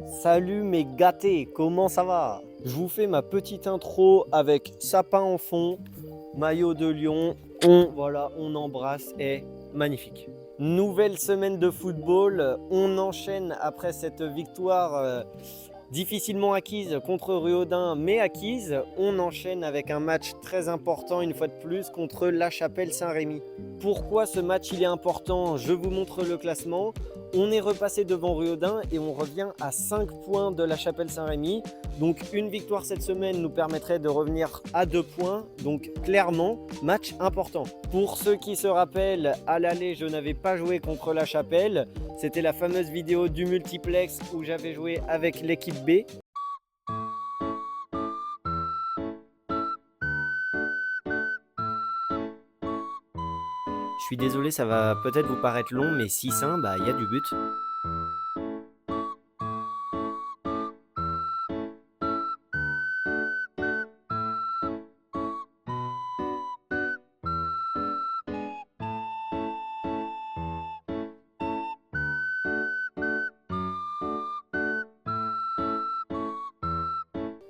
Salut mes gâtés, comment ça va? Je vous fais ma petite intro avec sapin en fond, maillot de Lyon, on embrasse, est magnifique. Nouvelle semaine de football, on enchaîne après cette victoire difficilement acquise contre Ruaudin, mais acquise. On enchaîne avec un match très important une fois de plus contre La Chapelle-Saint-Rémy. Pourquoi ce match il est important? Je vous montre le classement. On est repassé devant Ruaudin et on revient à 5 points de La Chapelle-Saint-Rémy. Donc une victoire cette semaine nous permettrait de revenir à 2 points. Donc clairement, match important. Pour ceux qui se rappellent, à l'aller, je n'avais pas joué contre La Chapelle. C'était la fameuse vidéo du multiplex où j'avais joué avec l'équipe B. Je suis désolé, ça va peut-être vous paraître long, mais 6-1, bah il y a du but.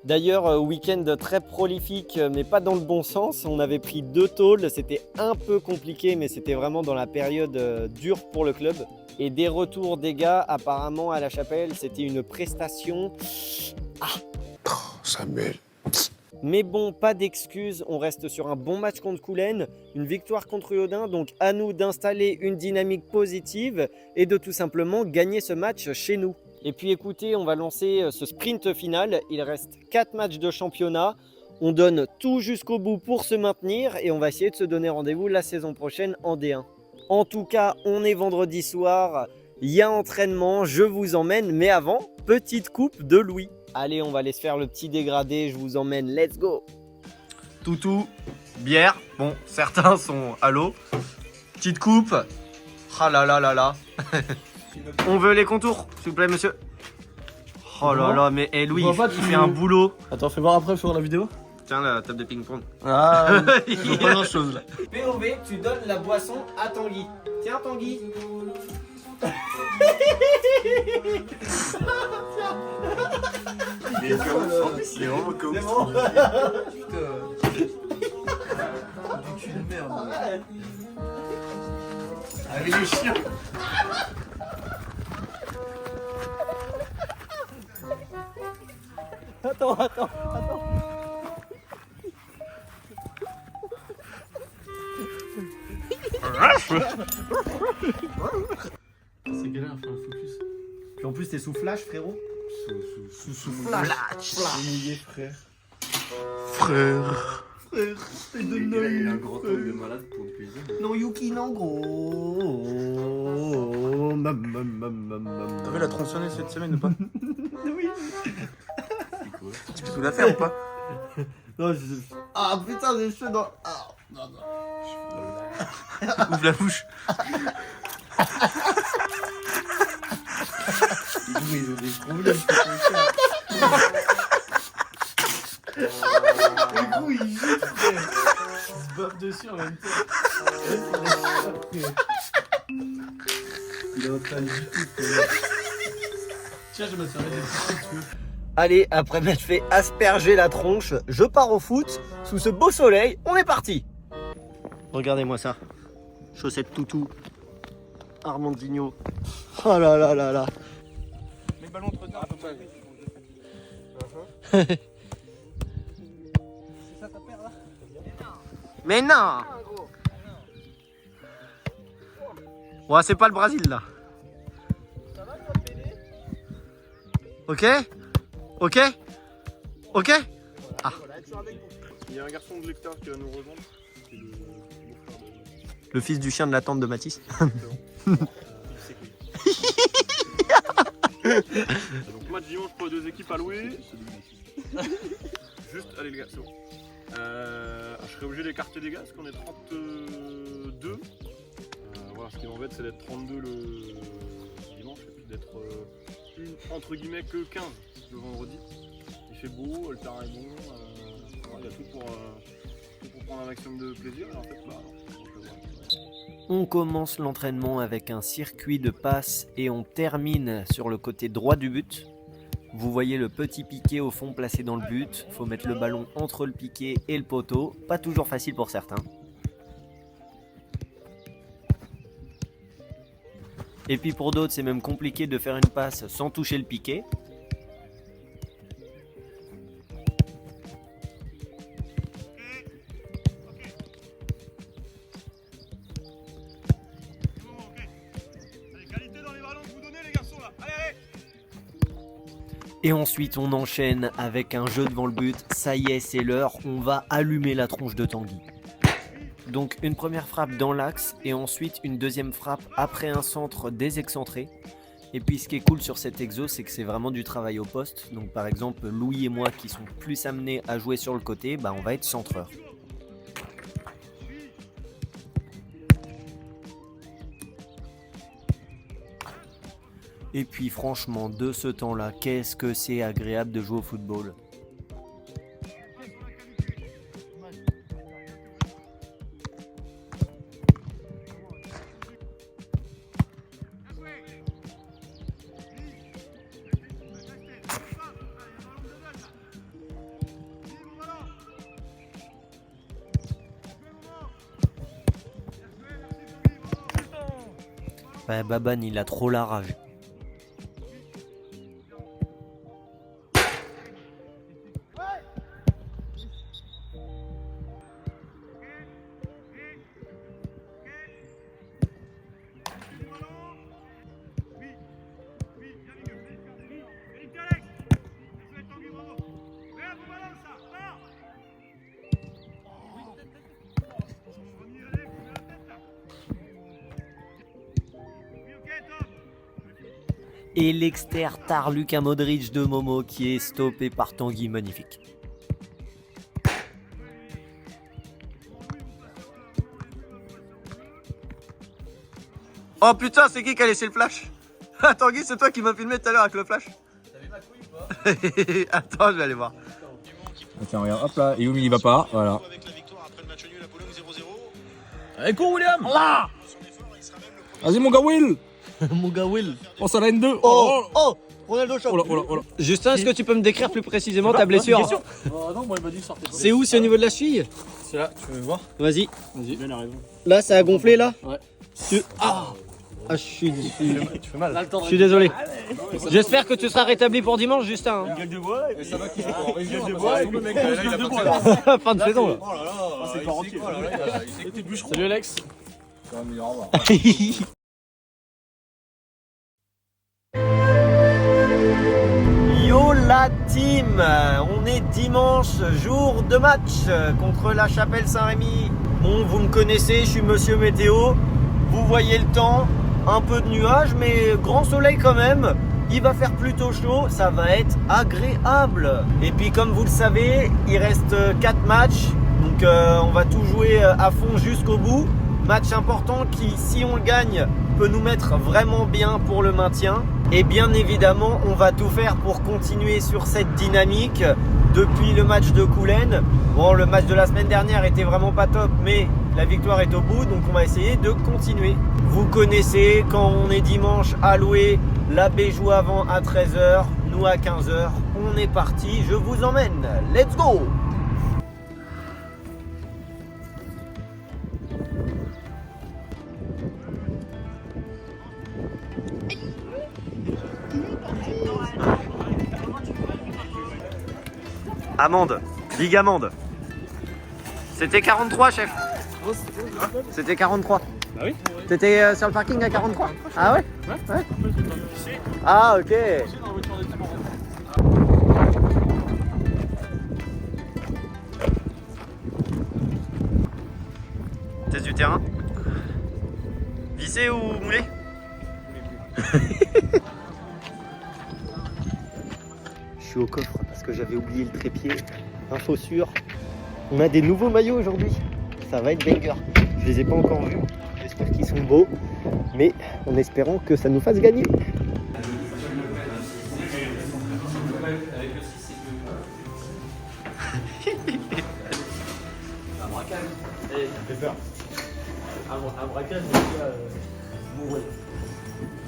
D'ailleurs, week-end très prolifique, mais pas dans le bon sens. On avait pris 2 tôles, c'était un peu compliqué, mais c'était vraiment dans la période dure pour le club. Et des retours des gars, apparemment à La Chapelle, c'était une prestation. Samuel. Mais bon, pas d'excuses, on reste sur un bon match contre Coulennes, une victoire contre Ruaudin, donc à nous d'installer une dynamique positive et de tout simplement gagner ce match chez nous. Et puis écoutez, on va lancer ce sprint final, il reste 4 matchs de championnat, on donne tout jusqu'au bout pour se maintenir et on va essayer de se donner rendez-vous la saison prochaine en D1. En tout cas, on est vendredi soir, il y a entraînement, je vous emmène, mais avant, petite coupe de Louis. Allez, on va aller se faire le petit dégradé, je vous emmène, let's go! Toutou, bière, bon, certains sont à l'eau. Petite coupe. Ah là là là là. On veut les contours, s'il vous plaît, monsieur. Oh là là, mais Louis, Je vois pas, il tu- fait un boulot. Attends, fais voir après sur la vidéo. Tiens, la table de ping-pong. Ah, je vois pas grand chose là. POV, tu donnes la boisson à Tanguy. Tiens, Tanguy. Il est vraiment comme C'est bon. Avec les chiens. Attends. C'est galère à faire le focus. Puis en plus, t'es sous flash, frérot. Sous flash. Mouillé, frère. Frère. Il a un grand homme de malade pour le plaisir. Non, Yuki, non, gros. T'as vu la tronçonneuse cette semaine ou pas? Oui. Tu peux tout la faire ou pas? Non, Ah putain, j'ai chaud dans. Ah, non. Ouvre la bouche. Ils ont des problèmes. Du coup, il joue, frère. Il se baffe dessus en même temps. Il est en train de lutter, frère. Tiens, je me servais des petits trucs, tu veux. Allez, après m'être fait asperger la tronche, je pars au foot. Sous ce beau soleil, on est parti. Regardez-moi ça. Chaussettes toutou. Armandinho. Oh là là là là. Mets le ballon entre deux. Mais non. Ouais, c'est pas le Brésil là. Ok. Ah. Il y a un garçon de l'hectare qui va nous rejoindre. C'est le beau-frère Le fils du chien de la tante de Mathis. Donc match dimanche pour les deux équipes à louer. Juste, allez les gars, c'est bon. Je serais obligé d'écarter les gars parce qu'on est 32. Voilà, ce qui m'embête c'est d'être 32 le dimanche et puis d'être entre guillemets que 15 le vendredi. Il fait beau, le terrain est bon, il y a tout pour prendre un maximum de plaisir. Et en fait, bah non. Donc, voilà. On commence l'entraînement avec un circuit de passes et on termine sur le côté droit du but. Vous voyez le petit piqué au fond placé dans le but. Faut mettre le ballon entre le piqué et le poteau. Pas toujours facile pour certains. Et puis pour d'autres, c'est même compliqué de faire une passe sans toucher le piqué. Et ensuite, on enchaîne avec un jeu devant le but. Ça y est, c'est l'heure. On va allumer la tronche de Tanguy. Donc une première frappe dans l'axe et ensuite une deuxième frappe après un centre désexcentré. Et puis ce qui est cool sur cet exo, c'est que c'est vraiment du travail au poste. Donc par exemple, Louis et moi qui sont plus amenés à jouer sur le côté, on va être centreurs. Et puis franchement, de ce temps-là, qu'est-ce que c'est agréable de jouer au football. Baban, il a trop la rage. Et l'exter-tar Luka Modric de Momo qui est stoppé par Tanguy, magnifique. Oh putain, c'est qui a laissé le flash? Ah, Tanguy, c'est toi qui m'as filmé tout à l'heure avec le flash? T'avais ma couille ou pas? Attends, je vais aller voir. Tiens, regarde, hop là, Yumi il va pas, voilà. Allez, cours William! Là! Vas-y mon gars Will! Mon gars Will. Pense à la N2. Oh, Ronaldo choc. Oh là. Justin, est-ce que tu peux me décrire plus précisément ta blessure? Bien sûr. Non, moi il m'a dit sortez. C'est où? C'est au niveau de la cheville? C'est là, tu veux voir? Vas-y. Vas-y. Bien raison. Là, ça a gonflé là? Ouais. Je suis Tu fais mal. Je suis désolé. J'espère que tu seras rétabli pour dimanche, Justin. Gueule de bois, et ça va qui Gueule de bois, et puis le mec, là, il a pas de Fin de saison là. Oh là là, c'est pas entier. Salut Alex. Yo la team, on est dimanche, jour de match contre la Chapelle Saint-Rémy. Bon, vous me connaissez, je suis Monsieur Météo. Vous voyez le temps, un peu de nuages, mais grand soleil quand même. Il va faire plutôt chaud, ça va être agréable. Et puis comme vous le savez, il reste 4 matchs, donc on va tout jouer à fond jusqu'au bout. Match important qui, si on le gagne, peut nous mettre vraiment bien pour le maintien. Et bien évidemment, on va tout faire pour continuer sur cette dynamique depuis le match de Coulennes. Bon, le match de la semaine dernière était vraiment pas top, mais la victoire est au bout, donc on va essayer de continuer. Vous connaissez, quand on est dimanche à louer, la baie joue avant à 13h, nous à 15h. On est parti, je vous emmène. Let's go! Amende, big amende. C'était 43, chef. C'était 43. Bah oui. T'étais sur le parking à 43? Ah ouais? Ouais. Ah ok. Test du terrain. Vissé ou moulé? Je suis au coffre parce que j'avais oublié le trépied. Info sûre. On a des nouveaux maillots aujourd'hui. Ça va être banger. Je les ai pas encore vus. J'espère qu'ils sont beaux. Mais en espérant que ça nous fasse gagner. Un braquage. Eh, ça fait peur. Un braquage, bon ouais.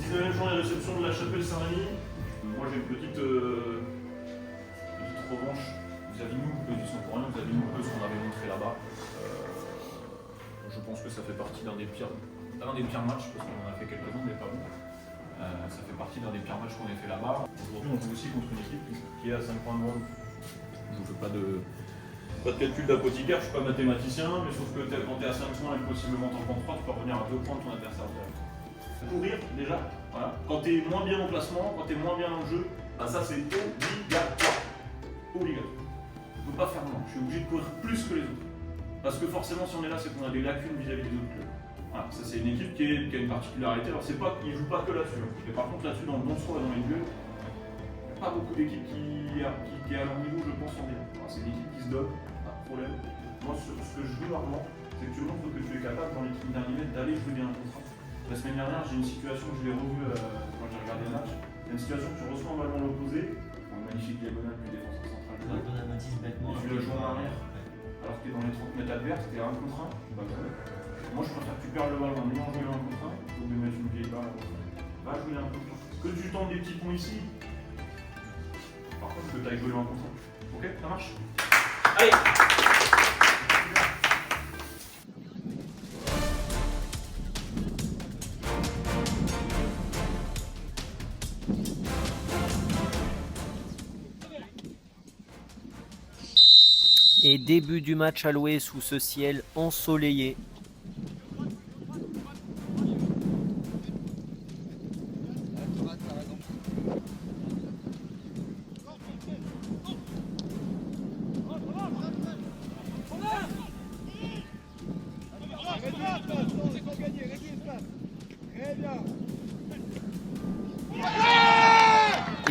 19e journée de réception de la Chapelle Saint-Rémy. Moi j'ai une petite revanche, vis-à-vis de nous, ils sont pour rien, vis-à-vis de nous, un peu ce qu'on avait montré là-bas. Je pense que ça fait partie d'un des pires matchs, parce qu'on en a fait quelques-uns, mais pas bon. Ça fait partie d'un des pires matchs qu'on ait fait là-bas. Aujourd'hui, on joue aussi contre une équipe qui est à 5 points de moins. Je ne fais pas de calcul d'apothicaire, je ne suis pas mathématicien, mais sauf que quand tu es à 5 points et possiblement t'en prends 3, tu peux revenir à 2 points de ton adversaire direct. Courir, déjà, voilà. Quand tu es moins bien au placement, quand tu es moins bien dans le jeu, ben ça c'est obligatoire. Obligatoire. Je ne peux pas faire moins, je suis obligé de courir plus que les autres. Parce que forcément, si on est là, c'est qu'on a des lacunes vis-à-vis des autres clubs. Voilà, ça c'est une équipe qui a une particularité. Alors c'est pas qu'ils ne jouent pas que là-dessus. Mais par contre là-dessus, dans le bon soi et dans les lieux, il n'y a pas beaucoup d'équipes qui à leur niveau, je pense, en bien. Voilà, c'est une équipe qui se donne, pas de problème. Moi, ce que je veux rarement, c'est que tu montres que tu es capable dans l'équipe d'un limite d'aller jouer bien un contrat. La semaine dernière, j'ai une situation que je l'ai revue quand j'ai regardé le match. Il y a une situation où tu reçois un ballon à l'opposé, une magnifique diagonale du défenseur central. Tu la joues en arrière, alors que tu es dans les 30 mètres adverses, tu es à 1 contre 1. Moi, je préfère que tu perds le ballon en ayant joué un contre 1 plutôt que de mettre une vieille balle à contre 1. Va jouer un contre 1. Que tu tentes des petits ponts ici. Par contre, que tu ailles jouer un contre 1. Ok, ça marche? Allez! Et début du match alloué sous ce ciel ensoleillé.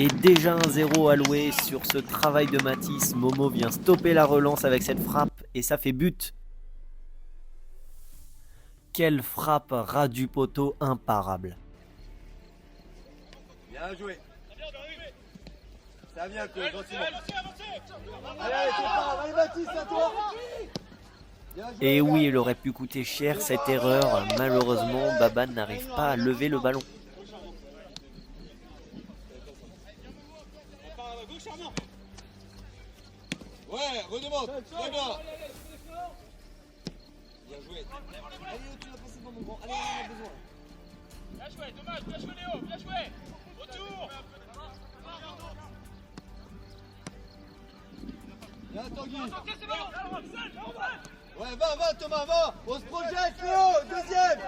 Et déjà un 0 alloué sur ce travail de Matisse. Momo vient stopper la relance avec cette frappe et ça fait but. Quelle frappe ras du poteau imparable. Bien joué. Ça vient que gentiment. Allez, Baptiste, à toi. Et oui, il aurait pu coûter cher cette erreur. Malheureusement, Baban n'arrive pas à lever le ballon. Ouais, redemande. Très bien. Bien joué. Allez, tu l'as passé dans mon grand. Allez, on a besoin. Bien joué, dommage, bien joué Léo, bien joué. Retour. Bien, Tanguy. Ouais, va Thomas, va. On se projette, Léo. Deuxième.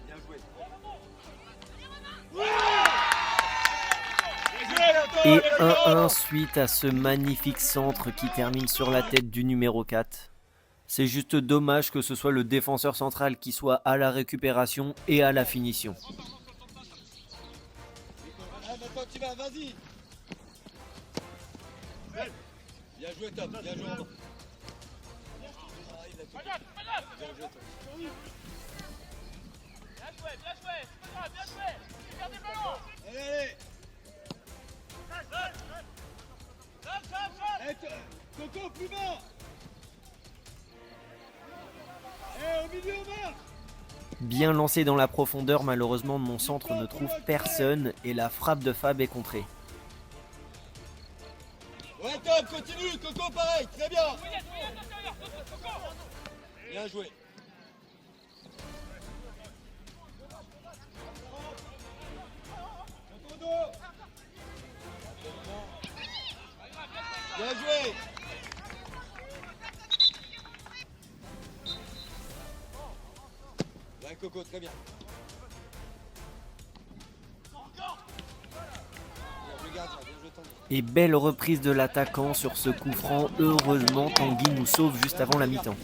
Bien joué. Et 1-1 suite à ce magnifique centre qui termine sur la tête du numéro 4. C'est juste dommage que ce soit le défenseur central qui soit à la récupération et à la finition. Maintenant tu vas, vas-y. Bien joué Tom, bien joué. Bien joué, c'est pas grave, bien joué. Gardez le ballon. Allez. Coco, plus bas. Au milieu, Omar. Bien lancé dans la profondeur, malheureusement mon centre ne trouve personne et la frappe de Fab est contrée. Ouais Tom, continue, Coco pareil, très bien. Bien joué. Bien joué. Ouais Coco, très bien. Et belle reprise de l'attaquant sur ce coup franc. Heureusement, Tanguy nous sauve juste avant la mi-temps.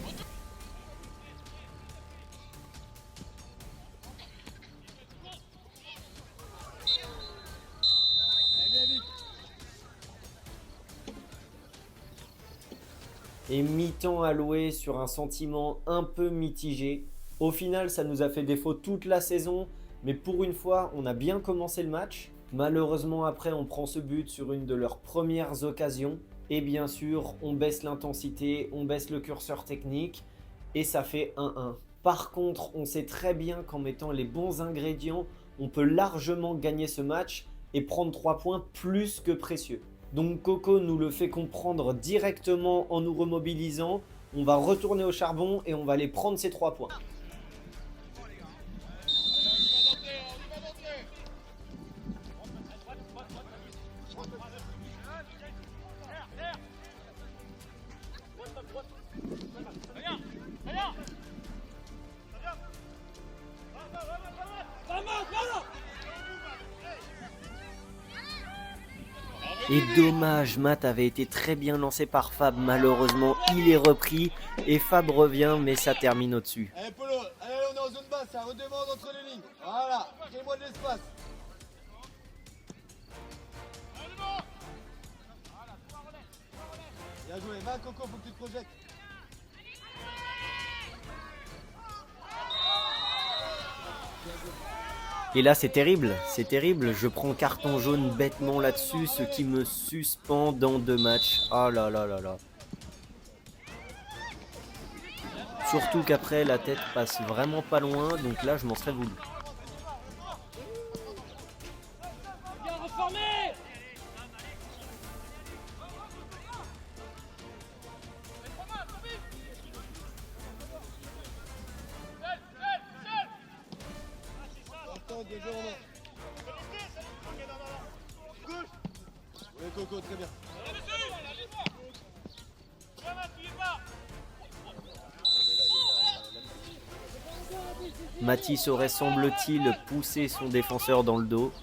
Et mi-temps alloué sur un sentiment un peu mitigé. Au final, ça nous a fait défaut toute la saison, mais pour une fois, on a bien commencé le match. Malheureusement, après, on prend ce but sur une de leurs premières occasions. Et bien sûr, on baisse l'intensité, on baisse le curseur technique et ça fait 1-1. Par contre, on sait très bien qu'en mettant les bons ingrédients, on peut largement gagner ce match et prendre 3 points plus que précieux. Donc Coco nous le fait comprendre directement en nous remobilisant. On va retourner au charbon et on va aller prendre ces 3 points. Et dommage, Matt avait été très bien lancé par Fab, malheureusement il est repris et Fab revient mais ça termine au-dessus. Allez Polo, allez, on est en zone basse, ça redemande entre les lignes. Voilà, crée-moi de l'espace. Bien joué, va Coco, faut que tu te projettes. Et là c'est terrible, je prends carton jaune bêtement là-dessus, ce qui me suspend dans 2 matchs. Ah là là là là. Surtout qu'après la tête passe vraiment pas loin, donc là je m'en serais voulu. Oui Coco, très bien. Mathis aurait, semble-t-il, poussé son défenseur dans le dos.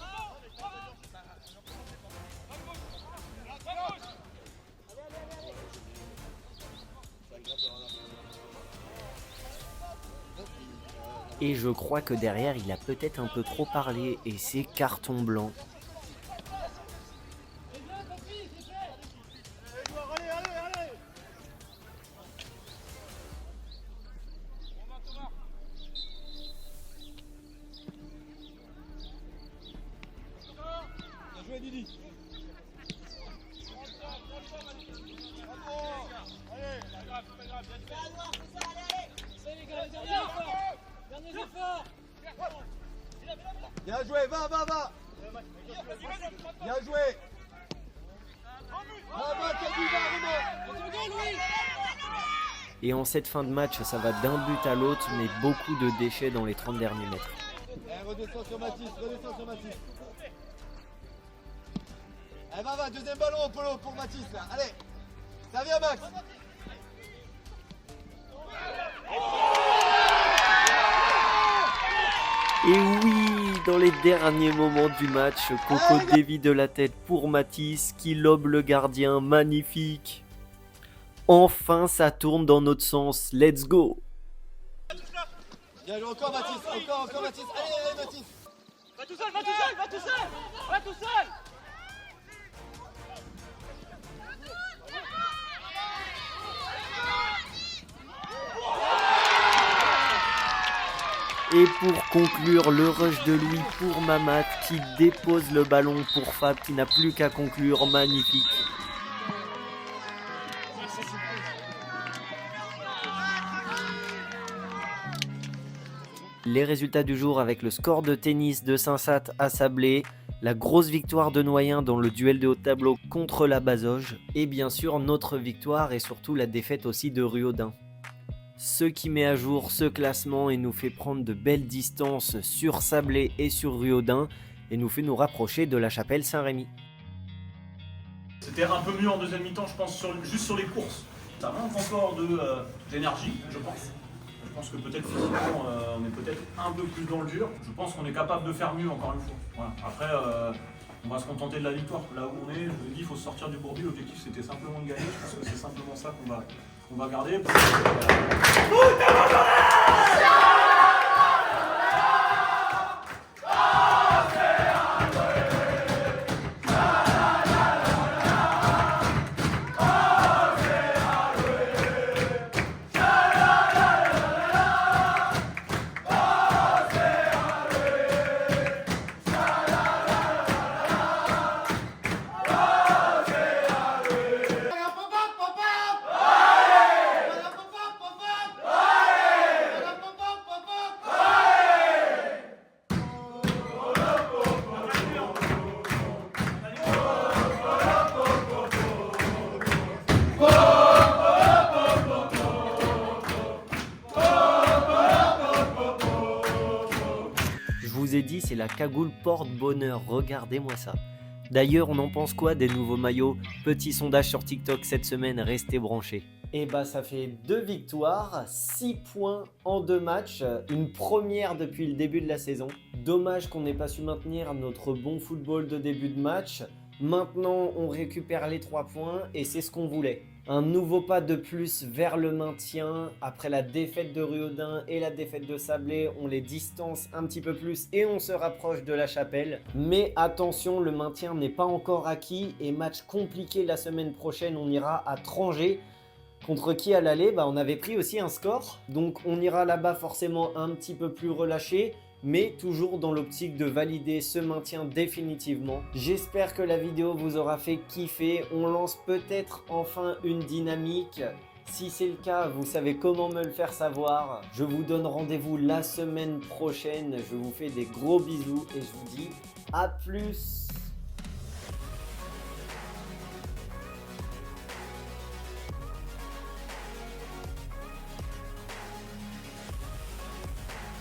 Et je crois que derrière, il a peut-être un peu trop parlé et c'est carton blanc. Bien joué Didi. Bien joué, va. Bien joué. Et en cette fin de match, ça va d'un but à l'autre, mais beaucoup de déchets dans les 30 derniers mètres. Redescends sur Mathis. Allez, va, deuxième ballon au Polo pour Mathis là. Allez, ça vient Max. Et oui, dans les derniers moments du match, Coco dévie de la tête pour Mathis, qui lobe le gardien, magnifique. Enfin, ça tourne dans notre sens, let's go. Bien joué, encore Mathis, encore Mathis. Allez Mathis. Va tout seul. Et pour conclure, le rush de Louis pour Mamat qui dépose le ballon pour Fab qui n'a plus qu'à conclure, magnifique. Les résultats du jour avec le score de tennis de Saint-Sath à Sablé, la grosse victoire de Noyen dans le duel de haut de tableau contre la Bazoge et bien sûr notre victoire et surtout la défaite aussi de Ruaudin. Ce qui met à jour ce classement et nous fait prendre de belles distances sur Sablé et sur Ruaudin et nous fait nous rapprocher de la chapelle Saint-Rémy. C'était un peu mieux en deuxième mi-temps, je pense, juste sur les courses. Ça manque encore d'énergie, je pense. Je pense que peut-être physiquement, on est peut-être un peu plus dans le dur. Je pense qu'on est capable de faire mieux encore une fois. Voilà. Après, on va se contenter de la victoire. Là où on est, je vous dis, il faut sortir du bourbier. L'objectif, c'était simplement de gagner. Je pense que c'est simplement ça qu'on va garder. c'est la cagoule porte-bonheur, regardez-moi ça. D'ailleurs, on en pense quoi des nouveaux maillots? Petit sondage sur TikTok cette semaine, restez branchés. Et bah ça fait 2 victoires, 6 points en 2 matchs, une première depuis le début de la saison. Dommage qu'on n'ait pas su maintenir notre bon football de début de match. Maintenant, on récupère les 3 points et c'est ce qu'on voulait. Un nouveau pas de plus vers le maintien. Après la défaite de Ruaudin et la défaite de Sablé, on les distance un petit peu plus et on se rapproche de la Chapelle. Mais attention, le maintien n'est pas encore acquis et match compliqué la semaine prochaine, on ira à Trangé. Contre qui à l'aller, on avait pris aussi un score. Donc on ira là-bas forcément un petit peu plus relâché, mais toujours dans l'optique de valider ce maintien définitivement. J'espère que la vidéo vous aura fait kiffer. On lance peut-être enfin une dynamique. Si c'est le cas, vous savez comment me le faire savoir. Je vous donne rendez-vous la semaine prochaine. Je vous fais des gros bisous et je vous dis à plus.